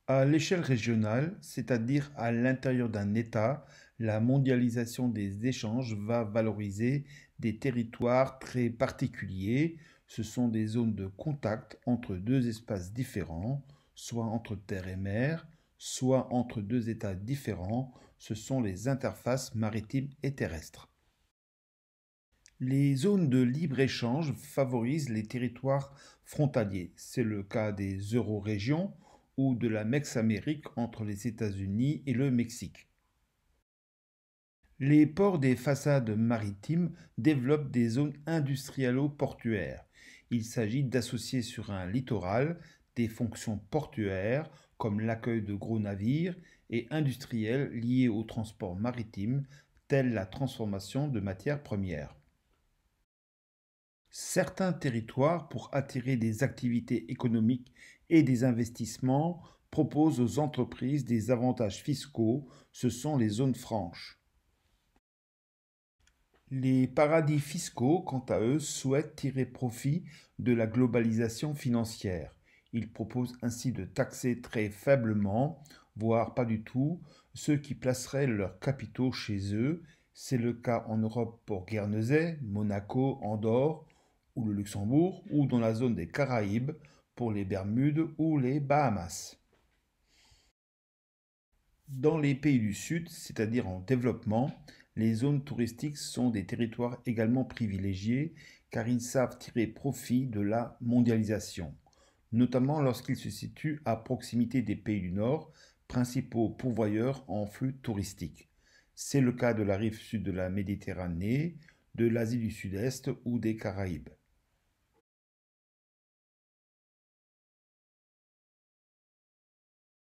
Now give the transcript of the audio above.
À l'échelle régionale, c'est-à-dire à l'intérieur d'un État, la mondialisation des échanges va valoriser des territoires très particuliers. Ce sont des zones de contact entre deux espaces différents, soit entre terre et mer, soit entre deux États différents. Ce sont les interfaces maritimes et terrestres. Les zones de libre-échange favorisent les territoires frontaliers. C'est le cas des eurorégions ou de la Mex-Amérique entre les États-Unis et le Mexique. Les ports des façades maritimes développent des zones industrialo-portuaires. Il s'agit d'associer sur un littoral des fonctions portuaires comme l'accueil de gros navires et industrielles liées au transport maritime, telle la transformation de matières premières. Certains territoires, pour attirer des activités économiques et des investissements, proposent aux entreprises des avantages fiscaux, ce sont les zones franches. Les paradis fiscaux, quant à eux, souhaitent tirer profit de la globalisation financière. Ils proposent ainsi de taxer très faiblement, voire pas du tout, ceux qui placeraient leurs capitaux chez eux. C'est le cas en Europe pour Guernesey, Monaco, Andorre ou le Luxembourg, ou dans la zone des Caraïbes pour les Bermudes ou les Bahamas. Dans les pays du Sud, c'est-à-dire en développement, les zones touristiques sont des territoires également privilégiés car ils savent tirer profit de la mondialisation, notamment lorsqu'ils se situent à proximité des pays du Nord, principaux pourvoyeurs en flux touristiques. C'est le cas de la rive sud de la Méditerranée, de l'Asie du Sud-Est ou des Caraïbes.